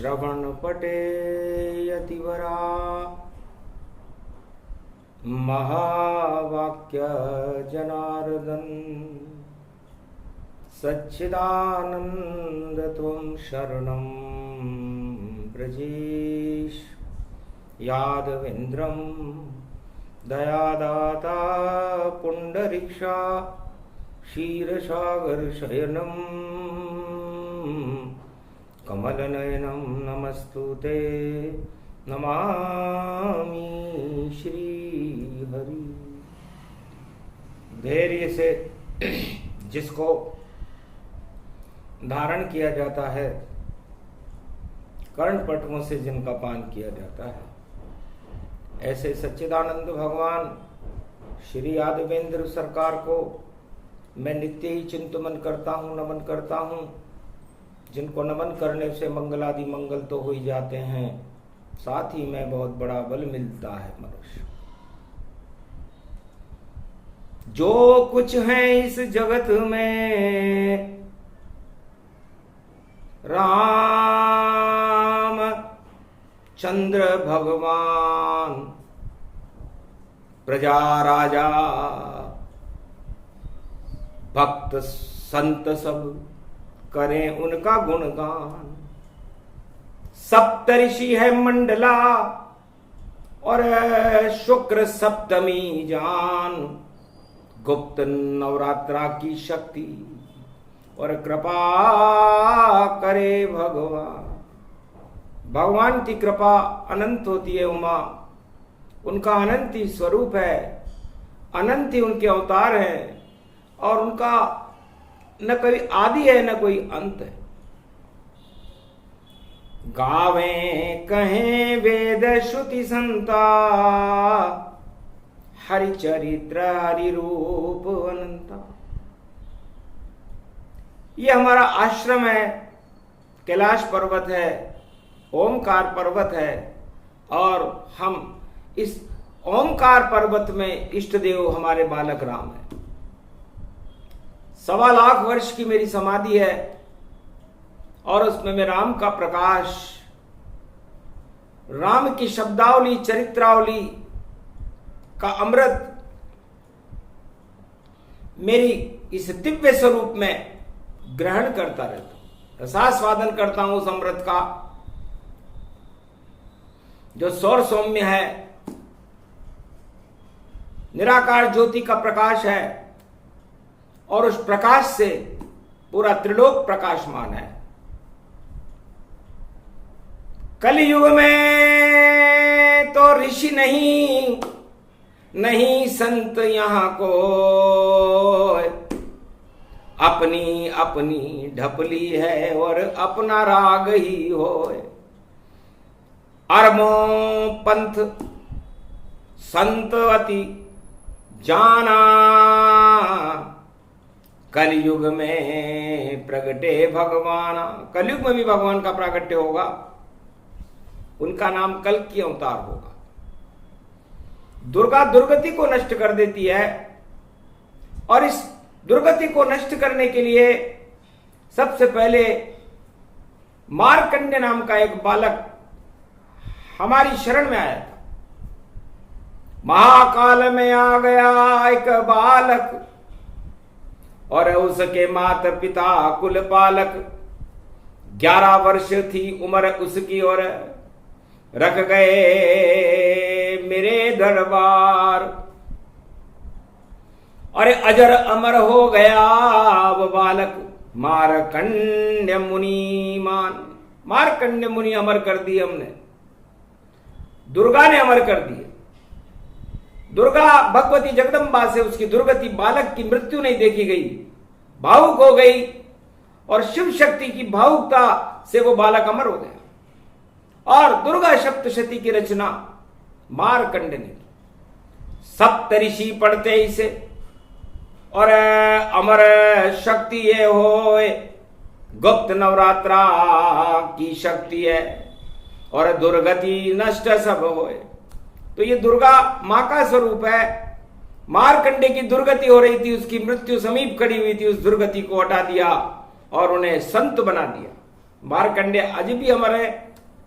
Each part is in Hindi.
श्रवणपटे यतिवरा महावाक्य जनार्दन सच्चिदानंद त्वं शरणं ब्रजेश यादवेन्द्रं दयादाता पुंडरीक्षा क्षीरसागरशयनं कमलनयनं नमस्तुते नमामि श्रीहरि। धैर्य से जिसको धारण किया जाता है, कर्णपटुओं से जिनका पान किया जाता है, ऐसे सच्चिदानंद भगवान श्री यादवेंद्र सरकार को मैं नित्य ही चिंतन करता हूँ, नमन करता हूँ। जिनको नमन करने से मंगलादि मंगल तो हो ही जाते हैं, साथ ही में बहुत बड़ा बल मिलता है मनुष्य। जो कुछ है इस जगत में राम चंद्र भगवान प्रजा राजा भक्त संत सब करें उनका गुणगान। सप्तऋषि है मंडला और शुक्र सप्तमी जान, गुप्त नवरात्रा की शक्ति और कृपा करे भगवान। भगवान की कृपा अनंत होती है उमा, उनका अनंत ही स्वरूप है, अनंत ही उनके अवतार हैं और उनका न कोई आदि है न कोई अंत है। गावें कहें वेद श्रुति संता, हरि चरित्र हरि रूप अनंता। ये हमारा आश्रम है, कैलाश पर्वत है, ओमकार पर्वत है और हम इस ओमकार पर्वत में इष्ट देव हमारे बालक राम है। 1.25 लाख वर्ष की मेरी समाधि है और उसमें मैं राम का प्रकाश, राम की शब्दावली चरित्रावली का अमृत मेरी इस दिव्य स्वरूप में ग्रहण करता रहता हूं, रसास्वादन करता हूं उस अमृत का जो सौर सौम्य है, निराकार ज्योति का प्रकाश है और उस प्रकाश से पूरा त्रिलोक प्रकाशमान है। कलयुग में तो ऋषि नहीं, नहीं संत यहां को, अपनी अपनी ढपली है और अपना राग ही होए। अरबों पंथ संत अति जाना, कलयुग में प्रगटे भगवान। कलयुग में भी भगवान का प्रागट्य होगा, उनका नाम कल की अवतार होगा। दुर्गा दुर्गति को नष्ट कर देती है और इस दुर्गति को नष्ट करने के लिए सबसे पहले मार्कंड्य नाम का एक बालक हमारी शरण में आया था। महाकाल में आ गया एक बालक और उसके माता पिता कुल पालक। 11 वर्ष थी उम्र उसकी और रख गए मेरे दरबार। अरे अजर अमर हो गया वो बालक, मार्कंड्य मुनिमान। मार्कंड्य मुनि अमर कर दिए हमने, दुर्गा ने अमर कर दिए। दुर्गा भगवती जगदम्बा से उसकी दुर्गति बालक की मृत्यु नहीं देखी गई, भावुक हो गई और शिव शक्ति की भावुकता से वो बालक अमर हो गया। और दुर्गा सप्तशती की रचना मार्कंड ने की। सप्तऋषि पढ़ते इसे और अमर शक्ति ये होए, गुप्त नवरात्रा की शक्ति है और दुर्गति नष्ट सब होए। तो ये दुर्गा मां का स्वरूप है। मार्कंडे की दुर्गति हो रही थी, उसकी मृत्यु समीप खड़ी हुई थी, उस दुर्गति को हटा दिया और उन्हें संत बना दिया। मार्कंडे आज भी अमर है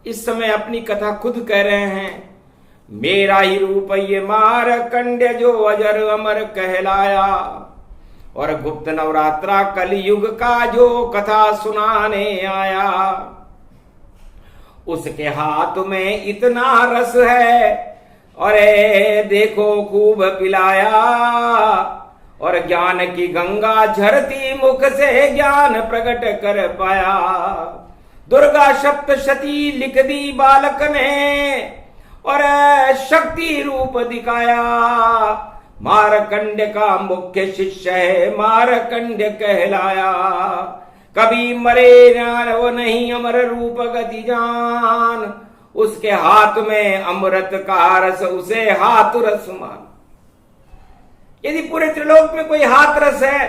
इस समय अपनी कथा खुद कह रहे हैं। मेरा ही रूप ये मारकंड्य जो अजर अमर कहलाया, और गुप्त नवरात्रा कलयुग का जो कथा सुनाने आया। उसके हाथ में इतना रस है, अरे देखो खूब पिलाया, और ज्ञान की गंगा झरती मुख से ज्ञान प्रकट कर पाया। दुर्गा सप्तशती लिख दी बालक ने, और शक्ति रूप दिखाया। मारकंड्य का मुख्य शिष्य है, मारकंड्य कहलाया। कभी मरे ना वो नहीं अमर रूप गति जान, उसके हाथ में अमृत का रस उसे हाथ रस मान। यदि पूरे त्रिलोक में कोई हाथ रस है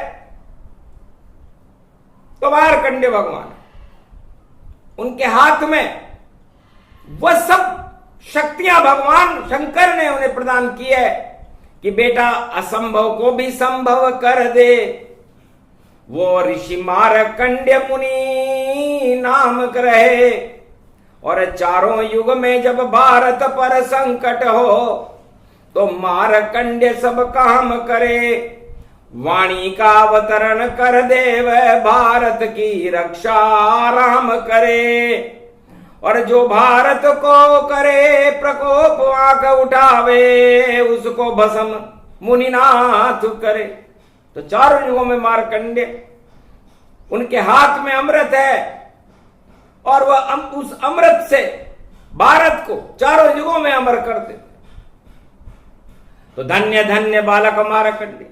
तो मारकंड्य भगवान, उनके हाथ में वह सब शक्तियां भगवान शंकर ने उन्हें प्रदान की है कि बेटा असंभव को भी संभव कर दे। वो ऋषि मारकंड्य मुनि नाम रहे, और चारों युग में जब भारत पर संकट हो तो मारकंड्य सब काम करे। वाणी का अवतरण कर दे वह भारत की रक्षा राम करे, और जो भारत को करे प्रकोप आंख उठावे उसको भस्म मुनिनाथ करे। तो चारों युगों में मारकंड्य, उनके हाथ में अमृत है, और वह उस अमृत से भारत को चारों युगों में अमर कर देते। तो धन्य धन्य बालक मारकंड्य,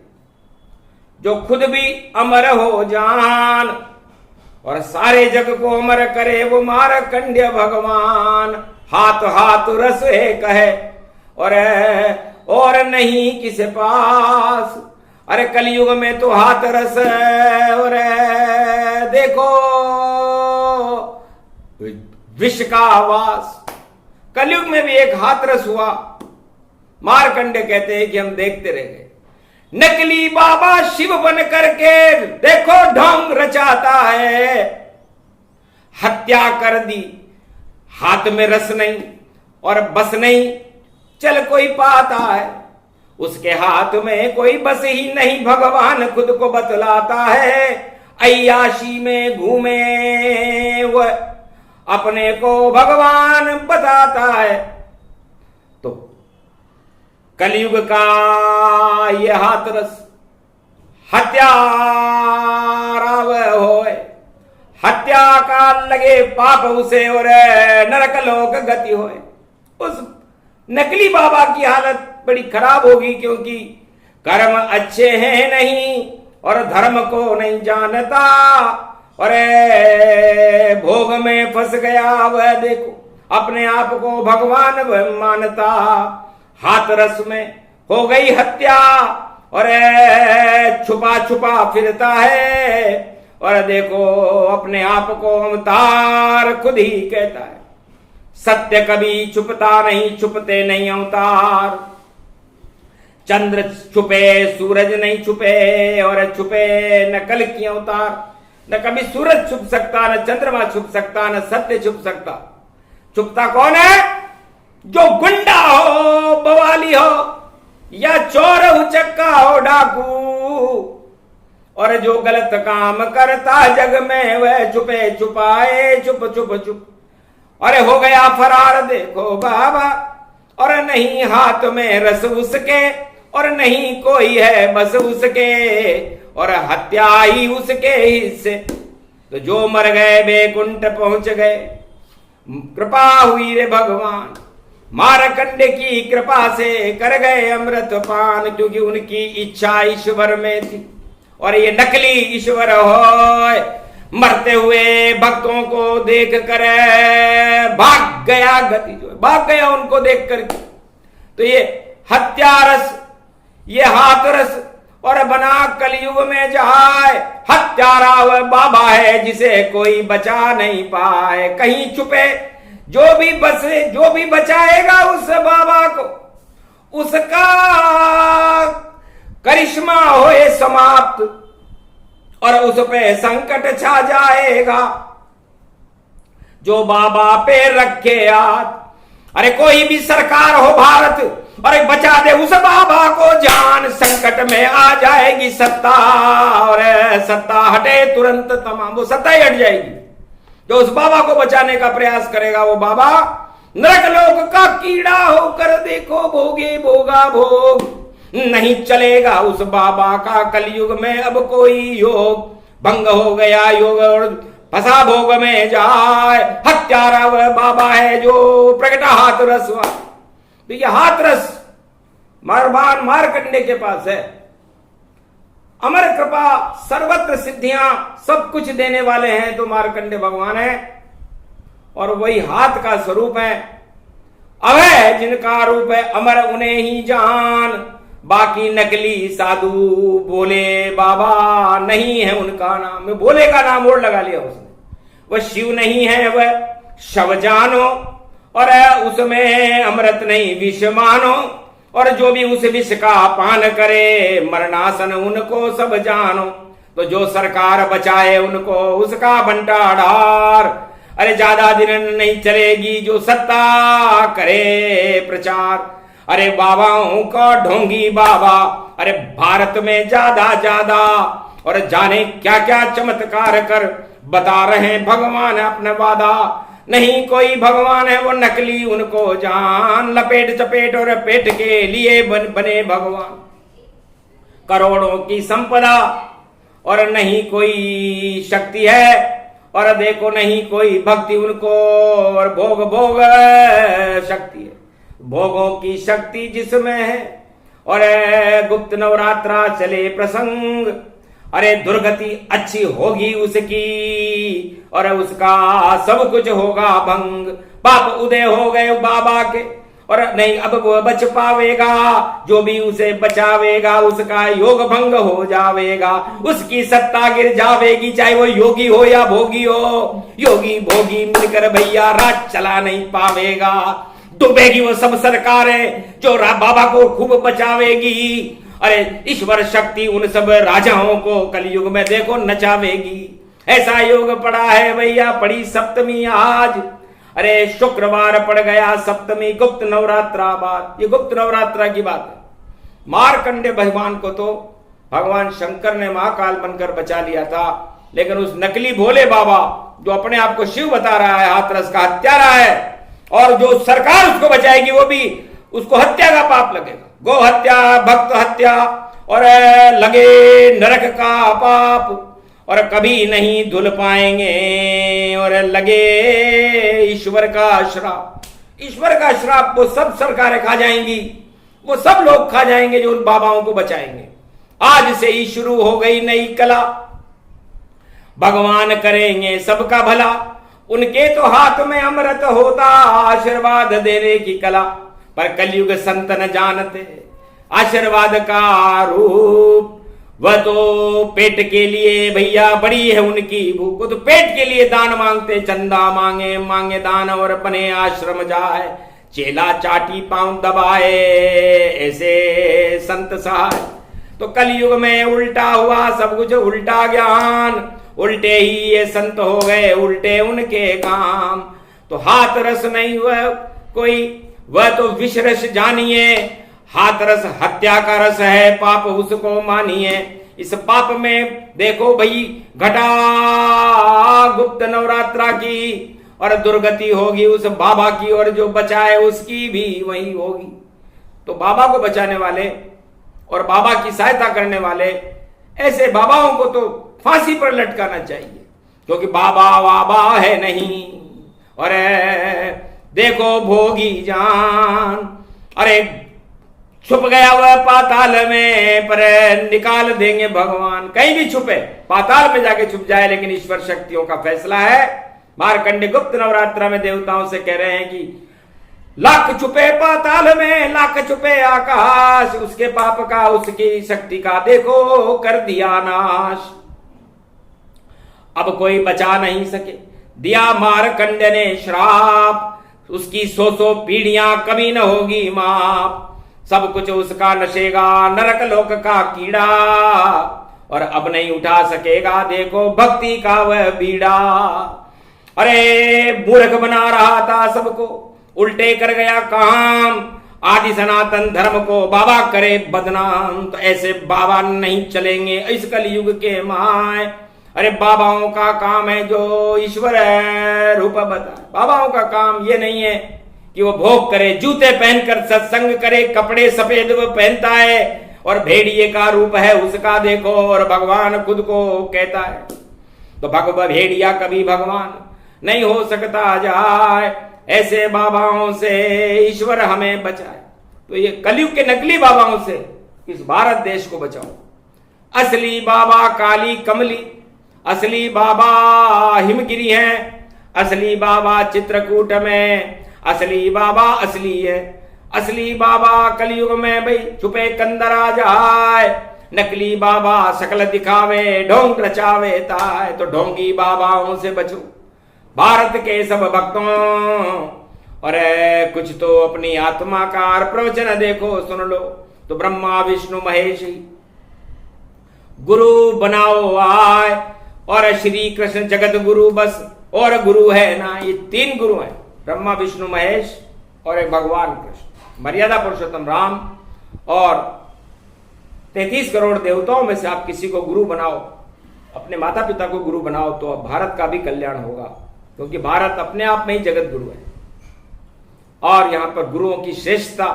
जो खुद भी अमर हो जान और सारे जग को अमर करे, वो मारकंड्य भगवान। हाथ हाथ रस एक है और नहीं किसे पास। अरे कलयुग में तो हाथ रस है, और देखो विष का आवास। कलयुग में भी एक हाथ रस हुआ। मारकंड्य कहते हैं कि हम देखते रह गए। नकली बाबा शिव बन करके देखो ढोंग रचाता है। हत्या कर दी, हाथ में रस नहीं और बस नहीं चल कोई पाता है। उसके हाथ में कोई बस ही नहीं, भगवान खुद को बतलाता है। अय्याशी में घूमे वह अपने को भगवान बताता है। तो कलयुग का ये हाथ रस हत्यारा होए, हत्या का लगे पाप उसे, और नरक लोक गति होए। उस नकली बाबा की हालत बड़ी खराब होगी, क्योंकि कर्म अच्छे हैं नहीं और धर्म को नहीं जानता, और भोग में फंस गया वह देखो अपने आप को भगवान वह मानता। हाथ रस में हो गई हत्या, और छुपा छुपा फिरता है, और देखो अपने आप को अवतार खुद ही कहता है। सत्य कभी छुपता नहीं, छुपते नहीं अवतार। चंद्र छुपे सूरज नहीं छुपे, और छुपे न कल की अवतार। न कभी सूरज छुप सकता, न चंद्रमा छुप सकता, न सत्य छुप सकता। छुपता कौन है? जो गुंडा हो, बवाली हो, या चोर उचक्का हो, डाकू, और जो गलत काम करता जग में वह छुपे छुपाए चुप चुप चुप। अरे हो गया फरार देखो बाबा, और नहीं हाथ में रस उसके, और नहीं कोई है बस उसके, और हत्या ही उसके हिस्से। तो जो मर गए बैकुंठ पहुंच गए। कृपा हुई रे भगवान, मारकंड्य की कृपा से कर गए अमृत पान, क्योंकि उनकी इच्छा ईश्वर में थी। और ये नकली ईश्वर हो मरते हुए भक्तों को देख कर भाग गया, गति जो भाग गया उनको देख कर। तो ये हत्या रस, ये हाथ रस, और बना कलयुग में जहाए हत्यारा वह बाबा है जिसे कोई बचा नहीं पाए। कहीं छुपे जो भी बसे, जो भी बचाएगा उस बाबा को, उसका करिश्मा होए समाप्त, और उस पे संकट छा जाएगा। जो बाबा पे रखे हाथ। अरे कोई भी सरकार हो भारत, अरे बचा दे उस बाबा को जान, संकट में आ जाएगी सत्ता, और सत्ता हटे तुरंत तमाम, वो सत्ता ही हट जाएगी। जो उस बाबा को बचाने का प्रयास करेगा वो बाबा नरक लोक का कीड़ा होकर देखो भोगे भोगा भोग। नहीं चलेगा उस बाबा का कलयुग में अब कोई योग, भंग हो गया योग और फंसा भोग में जाए। हत्यारा वह बाबा है जो प्रगटा हाथ रस। तो ये हाथ रस भगवान मार्कंडे के पास है। अमर कृपा सर्वत्र सिद्धियां सब कुछ देने वाले हैं तो मार्कंडे भगवान है, और वही हाथ का स्वरूप है। अभय जिनका रूप है अमर उन्हें ही जान, बाकी नकली साधु बोले बाबा नहीं है उनका नाम। में बोले का नाम और लगा लिया उसने। वह शिव नहीं है वह शव जानो, और उसमें अमृत नहीं विष मानो, और जो भी उस विष का पान करे मरणासन उनको सब जानो। तो जो सरकार बचाए उनको उसका भंडार, अरे ज्यादा दिन नहीं चलेगी जो सत्ता करे प्रचार। अरे बाबाओं का ढोंगी बाबा, अरे भारत में ज्यादा ज्यादा, और जाने क्या क्या चमत्कार कर बता रहे भगवान अपना वादा। नहीं कोई भगवान है वो नकली उनको जान, लपेट चपेट और पेट के लिए बने भगवान। करोड़ों की संपदा और नहीं कोई शक्ति है, और देखो नहीं कोई भक्ति उनको, और भोग भोग शक्ति है। भोगों की शक्ति जिसमें है, और गुप्त नवरात्रा चले प्रसंग, अरे दुर्गति अच्छी होगी उसकी, और उसका सब कुछ होगा भंग। पाप उदय हो गए बाबा के, और नहीं अब वो बच पावेगा, जो भी उसे बचावेगा उसका योग भंग हो जावेगा, उसकी सत्ता गिर जावेगी, चाहे वो योगी हो या भोगी हो। योगी भोगी मिलकर भैया राज चला नहीं पावेगा, डूबेगी वो सब सरकारें जो बाबा को खूब बचावेगी। अरे ईश्वर शक्ति उन सब राजाओं को कलयुग में देखो नचावेगी। ऐसा योग पड़ा है भैया, पड़ी सप्तमी आज, अरे शुक्रवार पड़ गया सप्तमी, गुप्त नवरात्रा बाद। ये गुप्त नवरात्रा की बात है। मार्कंडे भगवान को तो भगवान शंकर ने महाकाल बनकर बचा लिया था, लेकिन उस नकली भोले बाबा जो अपने आप को शिव बता रहा है, हाथरस का हत्यारा है, और जो सरकार उसको बचाएगी वो भी उसको हत्या का पाप लगेगा। गो हत्या, भक्त हत्या, और लगे नरक का पाप, और कभी नहीं धुल पाएंगे, और लगे ईश्वर का श्राप। ईश्वर का श्राप वो सब सरकारें खा जाएंगी, वो सब लोग खा जाएंगे जो उन बाबाओं को बचाएंगे। आज से ही शुरू हो गई नई कला, भगवान करेंगे सबका भला, उनके तो हाथ में अमृत होता आशीर्वाद देने की कला। पर कलयुग संत न जानते आशीर्वाद का रूप, वह तो पेट के लिए भैया बड़ी है उनकी भूख। वो तो पेट के लिए दान मांगते, चंदा मांगे मांगे दान, और बने आश्रम जाए, चेला चाटी पांव दबाए, ऐसे संत सहाय। तो कलयुग में उल्टा हुआ सब कुछ, उल्टा ज्ञान, उल्टे ही ये संत हो गए, उल्टे उनके काम। तो हाथ रस नहीं हुआ कोई, वह तो विष रस जानिए। हाथ रस हत्या का रस है, पाप उसको मानिए। इस पाप में देखो भाई घटा गुप्त नवरात्रा की, और दुर्गति होगी उस बाबा की, और जो बचाए उसकी भी वही होगी। तो बाबा को बचाने वाले और बाबा की सहायता करने वाले ऐसे बाबाओं को तो फांसी पर लटकाना चाहिए, क्योंकि बाबा बाबा है नहीं। और देखो भोगी जान, अरे छुप गया वह पाताल में, पर निकाल देंगे भगवान। कहीं भी छुपे, पाताल में जाके छुप जाए, लेकिन ईश्वर शक्तियों का फैसला है। मार्कंडे गुप्त नवरात्रा में देवताओं से कह रहे हैं कि लाख छुपे पाताल में, लाख छुपे आकाश, उसके पाप का उसकी शक्ति का देखो कर दिया नाश। अब कोई बचा नहीं सके, दिया मार्कंडे ने श्राप, उसकी 100 पीढ़ियां कभी न होगी माप। सब कुछ उसका नशेगा नरक लोक का कीड़ा, और अब नहीं उठा सकेगा देखो भक्ति का वह बीड़ा। अरे मूर्ख बना रहा था सबको, उल्टे कर गया काम आदि सनातन धर्म को, बाबा करे बदनाम। तो ऐसे बाबा नहीं चलेंगे इस कलयुग के माय। अरे बाबाओं का काम है जो ईश्वर है रूप बताए। बाबाओं का काम ये नहीं है कि वो भोग करे, जूते पहनकर सत्संग करे, कपड़े सफेद वो पहनता है और भेड़िए का रूप है उसका देखो, और भगवान खुद को कहता है। तो भगवान भेड़िया कभी भगवान नहीं हो सकता जाए, ऐसे बाबाओं से ईश्वर हमें बचाए। तो ये कलयुग के नकली बाबाओं से इस भारत देश को बचाओ। असली बाबा काली कमली, असली बाबा हिमगिरी है, असली बाबा चित्रकूट में, असली बाबा असली है। असली बाबा कलयुग में भाई छुपे कंदर आ जाए, नकली बाबा शकल दिखावे ढोंग रचावे ताए। तो ढोंगी बाबाओं से बचो भारत के सब भक्तों, और कुछ तो अपनी आत्मा का प्रवचन देखो सुन लो। तो ब्रह्मा विष्णु महेश ही गुरु बनाओ आए, और श्री कृष्ण जगत गुरु बस, और गुरु है ना। ये तीन गुरु हैं, ब्रह्मा विष्णु महेश और एक भगवान कृष्ण, मर्यादा पुरुषोत्तम राम। और 33 करोड़ देवताओं में से आप किसी को गुरु बनाओ, अपने माता पिता को गुरु बनाओ, तो भारत का भी कल्याण होगा, क्योंकि भारत अपने आप में ही जगत गुरु है। और यहां पर गुरुओं की श्रेष्ठता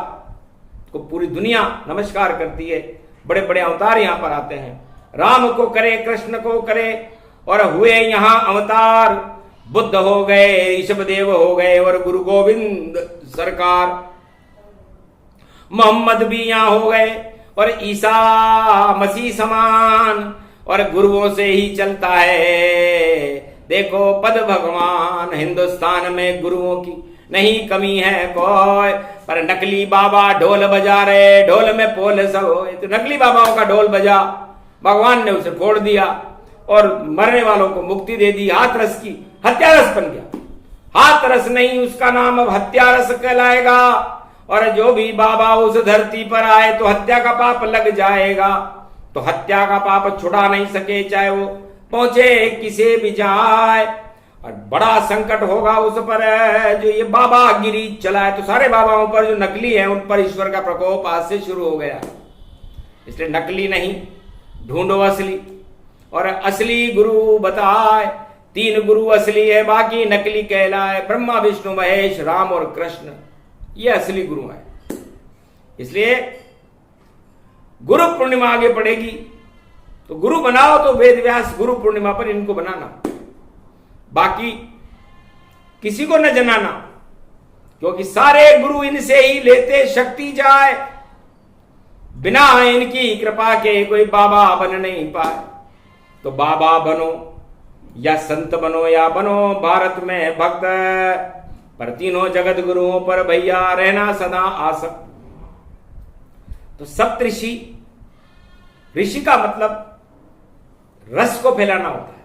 को पूरी दुनिया नमस्कार करती है। बड़े बड़े अवतार यहां पर आते हैं, राम को करे, कृष्ण को करे, और हुए यहां अवतार। बुद्ध हो गए, ऋषभदेव हो गए, और गुरु गोविंद सरकार, मोहम्मद भी यहां हो गए, और ईसा मसीह समान, और गुरुओं से ही चलता है। देखो पद भगवान, हिंदुस्तान में गुरुओं की नहीं कमी है कोई। पर नकली बाबा ढोल बजा रहे, ढोल में पोल सब हो। तो नकली बाबाओं का ढोल बजा, भगवान ने उसे फोड़ दिया और मरने वालों को मुक्ति दे दी। हाथरस की हत्यारस बन गया। हाथरस नहीं, उसका नाम अब हत्यारस कहलाएगा। और जो भी बाबा उस धरती पर आए तो हत्या का पाप लग जाएगा। तो हत्या का पाप छुड़ा नहीं सके, चाहे वो पहुंचे किसे भी जाए, और बड़ा संकट होगा उस पर जो ये बाबा गिरी चलाए। तो सारे बाबाओं पर जो नकली है उन पर ईश्वर का प्रकोप आज से शुरू हो गया। इसलिए नकली नहीं, ढूंढो असली, और असली गुरु बताए। 3 गुरु असली है, बाकी नकली कहलाए। ब्रह्मा विष्णु महेश राम और कृष्ण, ये असली गुरु है। इसलिए गुरु पूर्णिमा आगे पड़ेगी, तो गुरु बनाओ तो वेद व्यास गुरु पूर्णिमा पर इनको बनाना, बाकी किसी को न जनाना, क्योंकि सारे गुरु इनसे ही लेते शक्ति जाए। बिना इनकी कृपा के कोई बाबा बन नहीं पाए। तो बाबा बनो या संत बनो या बनो भारत में भक्त, पर तीनों जगत गुरुओं पर भैया रहना सदा आसक्त। तो सप्तऋषि, ऋषि का मतलब रस को फैलाना होता है,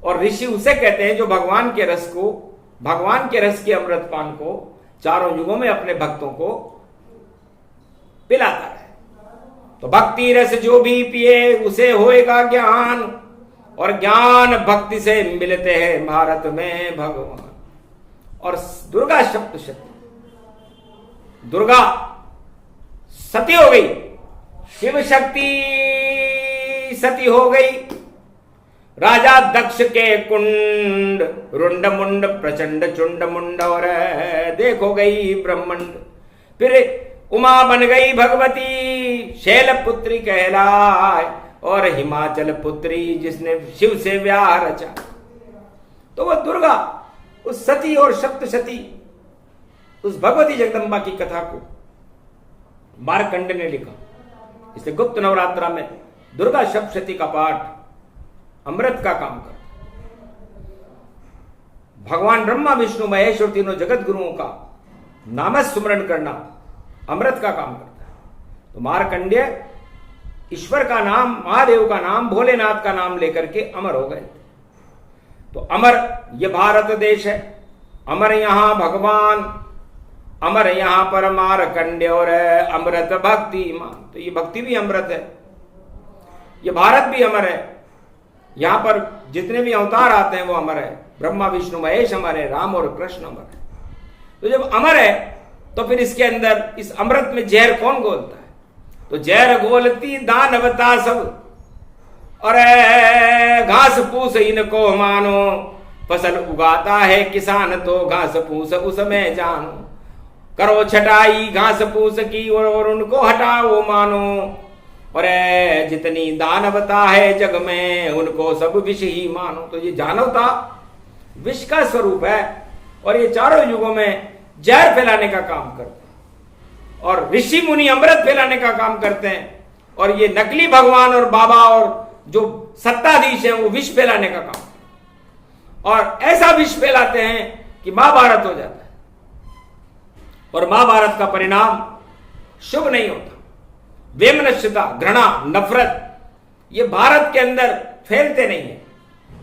और ऋषि उसे कहते हैं जो भगवान के रस को, भगवान के रस के अमृतपान को चारों युगों में अपने भक्तों को पिलाता है। तो भक्ति रस जो भी पिए उसे होएगा ज्ञान, और ज्ञान भक्ति से मिलते हैं भारत में भगवान। और दुर्गा सप्तशती, दुर्गा सती हो गई, शिव शक्ति सती हो गई। राजा दक्ष के कुंड, रुंड मुंड प्रचंड चुंड मुंड, और देखो गई ब्रह्मंड। फिर उमा बन गई भगवती, शैल पुत्री कहलाए, और हिमाचल पुत्री जिसने शिव से व्याह रचा। तो वह दुर्गा, उस सती और सप्तशती, उस भगवती जगदम्बा की कथा को मार्कंड ने लिखा। इसलिए गुप्त नवरात्रा में दुर्गा सप्तशती का पाठ अमृत का काम करता। भगवान ब्रह्मा विष्णु महेश और तीनों जगत गुरुओं का नाम स्मरण करना अमृत का काम करता है। तो मार्कंडेय ईश्वर का नाम, महादेव का नाम, भोलेनाथ का नाम लेकर के अमर हो गए। तो अमर ये भारत देश है, अमर यहां भगवान, अमर यहां पर मार्कंडेय, और अमृत भक्ति मान। तो ये भक्ति भी अमृत है, ये भारत भी अमर है। यहां पर जितने भी अवतार आते हैं वो अमर है। ब्रह्मा विष्णु महेश अमर है, राम और कृष्ण अमर है। तो जब अमर है तो फिर इसके अंदर इस अमृत में जहर कौन घोलता है? तो जहर घोलती दानवता सब, और घास फूस इनको मानो, फसल उगाता है किसान तो घास फूस उसमें जानो। करो छटाई घास फूस की और उनको हटाओ मानो, और जितनी दानवता है जग में उनको सब विष ही मानो। तो ये जानवता विष का स्वरूप है, और ये चारों युगों में जहर फैलाने का काम करते हैं, और ऋषि मुनि अमृत फैलाने का काम करते हैं, और ये नकली भगवान और बाबा और जो सत्ताधीश हैं वो विष फैलाने का काम, और ऐसा विष फैलाते हैं कि महाभारत हो जाता है, और महाभारत का परिणाम शुभ नहीं होता। वेमनस्यता, घृणा, नफरत ये भारत के अंदर फैलते नहीं है।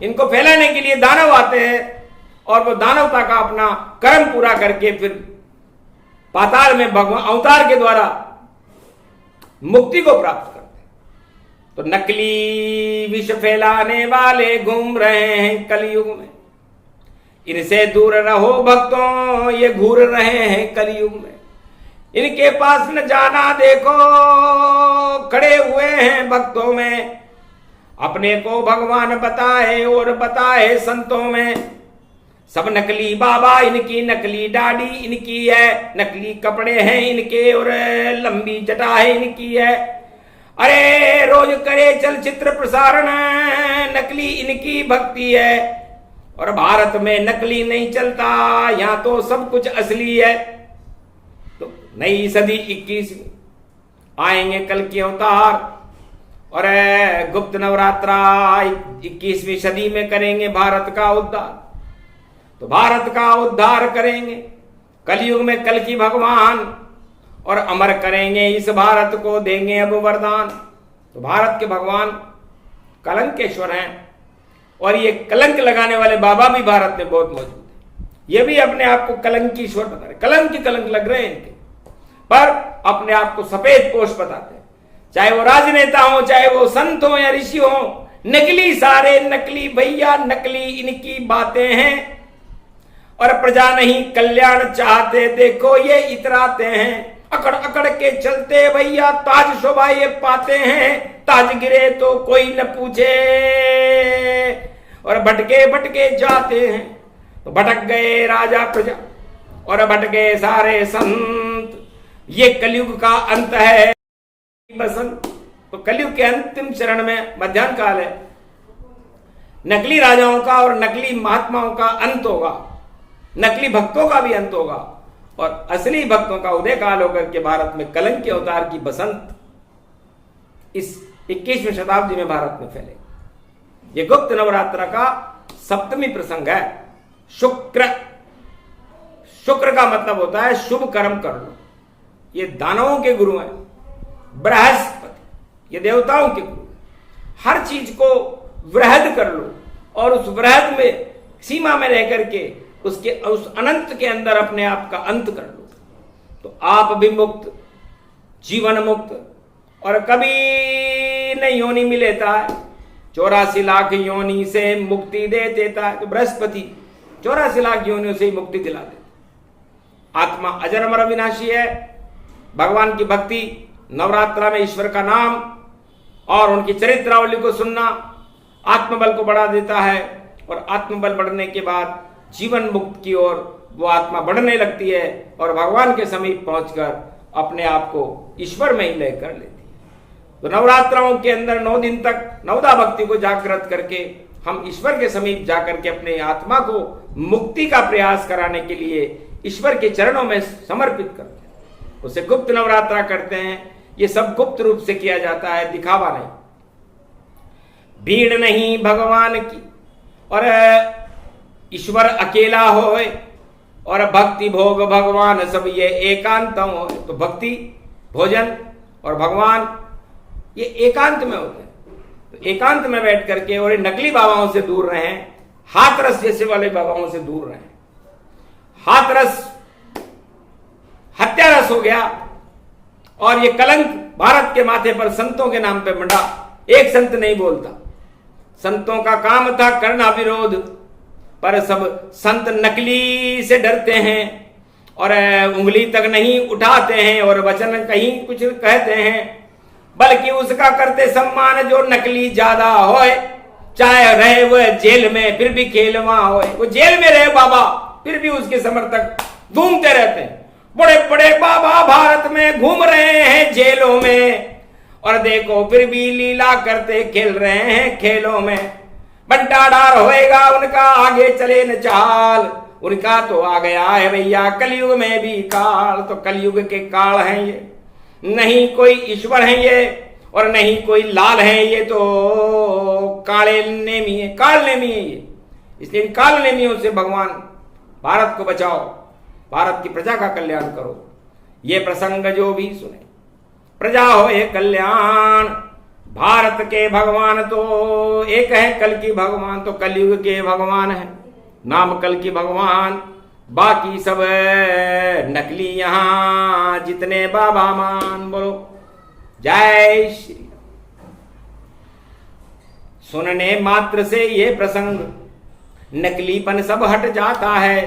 इनको फैलाने के लिए दानव आते हैं, और वो दानवता का अपना कर्म पूरा करके फिर पाताल में भगवान अवतार के द्वारा मुक्ति को प्राप्त करते हैं। तो नकली विष फैलाने वाले घूम रहे हैं कलयुग में, इनसे दूर रहो भक्तों, ये घूर रहे हैं कलयुग में। इनके पास न जाना देखो, खड़े हुए हैं भक्तों में, अपने को भगवान बताए और बताए संतों में। सब नकली बाबा इनकी, नकली दाढ़ी इनकी है, नकली कपड़े हैं इनके और लंबी जटा है इनकी है। अरे रोज करे चलचित्र प्रसारण, नकली इनकी भक्ति है, और भारत में नकली नहीं चलता, यहां तो सब कुछ असली है। तो नई सदी 21वीं आएंगे कल के अवतार, और गुप्त नवरात्रा 21वीं सदी में करेंगे भारत का उद्धार। तो भारत का उद्धार करेंगे कलयुग में कल की भगवान, और अमर करेंगे इस भारत को, देंगे अब वरदान। तो भारत के भगवान कलंकेश्वर हैं, और ये कलंक लगाने वाले बाबा भी भारत में बहुत मौजूद है। ये भी अपने आप को कलंकीश्वर बता रहे, कलंक लग रहे हैं इनके, पर अपने आप को सफेद पोष बताते हैं। चाहे वो राजनेता हो, चाहे वो संत हो या ऋषि हो, नकली सारे नकली भैया, नकली इनकी बातें हैं, और प्रजा नहीं कल्याण चाहते, देखो ये इतराते हैं। अकड़ अकड़ के चलते भैया, ताज शोभा ये पाते हैं, ताज गिरे तो कोई न पूछे, और भटके भटके जाते हैं। तो भटक गए राजा प्रजा, और भटके सारे संत, ये कलयुग का अंत है बसंत। तो कलयुग के अंतिम चरण में मध्याह्न काल है, नकली राजाओं का और नकली महात्माओं का अंत होगा, नकली भक्तों का भी अंत होगा, और असली भक्तों का उदय काल होकर के भारत में कलंक के अवतार की बसंत इस 21वीं शताब्दी में भारत में फैलेगी। ये गुप्त नवरात्र का सप्तमी प्रसंग है। शुक्र, शुक्र का मतलब होता है शुभ कर्म कर लो। ये दानवों के गुरु हैं। बृहस्पति ये देवताओं के गुरु। हर चीज को वृहद कर लो, और उस वृहद में सीमा में रह करके उसके उस अनंत के अंदर अपने आप का अंत कर लो। तो आप भी मुक्त, जीवन मुक्त, और कभी नहीं योनि में लेता है, 84 लाख योनि से मुक्ति दे देता है। तो बृहस्पति 84 लाख योनियों से ही मुक्ति दिला देता। आत्मा अजर अमर अविनाशी है। भगवान की भक्ति, नवरात्रा में ईश्वर का नाम और उनकी चरित्रावली को सुनना आत्मबल को बढ़ा देता है, और आत्मबल बढ़ने के बाद जीवन मुक्त की ओर वो आत्मा बढ़ने लगती है, और भगवान के समीप पहुंचकर अपने आप को ईश्वर में ही लय कर लेती है। तो नवरात्राओं के अंदर 9 दिन तक नवदा भक्ति को जागृत करके हम ईश्वर के समीप जाकर के अपने आत्मा को मुक्ति का प्रयास कराने के लिए ईश्वर के चरणों में समर्पित करते हैं। उसे गुप्त नवरात्रा करते हैं। ये सब गुप्त रूप से किया जाता है, दिखावा नहीं। भीड़ नहीं भगवान की, और ईश्वर अकेला होए, और भक्ति भोग भगवान सब ये एकांत हो। तो भक्ति, भोजन और भगवान ये एकांत में होते हैं। तो एकांत में बैठ करके, और नकली बाबाओं से दूर रहें, हाथरस जैसे वाले बाबाओं से दूर रहें। हाथरस हत्या रस हो गया, और ये कलंक भारत के माथे पर संतों के नाम पे मंडा। एक संत नहीं बोलता। संतों का काम था करना विरोध, पर सब संत नकली से डरते हैं और उंगली तक नहीं उठाते हैं और वचन कहीं कुछ कहते हैं, बल्कि उसका करते सम्मान जो नकली ज्यादा होए, चाहे रहे वह जेल में फिर भी खेलवा होए। वो जेल में रहे बाबा फिर भी उसके समर्थक घूमते रहते हैं। बड़े बड़े बाबा भारत में घूम रहे हैं जेलों में, और देखो फिर भी लीला करते खेल रहे हैं खेलों में। बंटाढार होएगा उनका आगे चले न चाल, उनका तो आ गया है भैया कलयुग में भी काल। तो कलयुग के काल हैं ये, नहीं कोई ईश्वर है ये और नहीं कोई लाल है ये, तो काले नेमी है, काल नेमी है ये। इसलिए इन काल नेमियों से भगवान भारत को बचाओ, भारत की प्रजा का कल्याण करो। ये प्रसंग जो भी सुने प्रजा हो ये कल्याण। भारत के भगवान तो एक है, कल की भगवान तो कलयुग के भगवान है, नाम कल की भगवान, बाकी सब नकली यहां जितने बाबा मान। बोलो जय श्री राम। सुनने मात्र से ये प्रसंग नकलीपन सब हट जाता है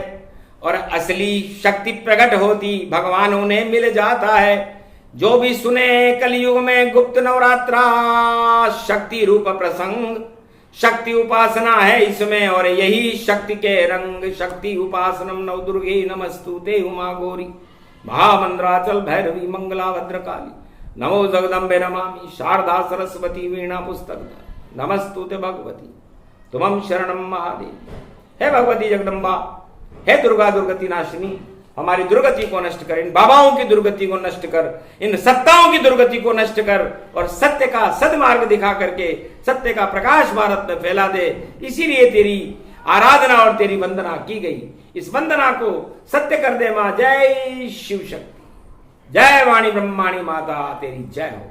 और असली शक्ति प्रकट होती भगवान उन्हें मिल जाता है। जो भी सुने कलयुग में गुप्त नवरात्रा शक्ति रूप प्रसंग, शक्ति उपासना है इसमें और यही शक्ति के रंग। शक्ति उपासनम नव दुर्गे नमस्तुते उमा गौरी महामंद्राचल भैरवी मंगला भद्रकाली नमो जगदम्बे नमामि शारदा सरस्वती वीणा पुस्तक नमस्तुते भगवती तुमं शरणम महादेवी। हे भगवती जगदम्बा, हे दुर्गा दुर्गति नाशिनी, हमारी दुर्गति को नष्ट कर, इन बाबाओं की दुर्गति को नष्ट कर, इन सत्ताओं की दुर्गति को नष्ट कर और सत्य का सदमार्ग दिखा करके सत्य का प्रकाश भारत में फैला दे। इसीलिए तेरी आराधना और तेरी वंदना की गई। इस वंदना को सत्य कर दे मां। जय शिव शक्ति, जय वाणी ब्रह्माणी माता, तेरी जय हो।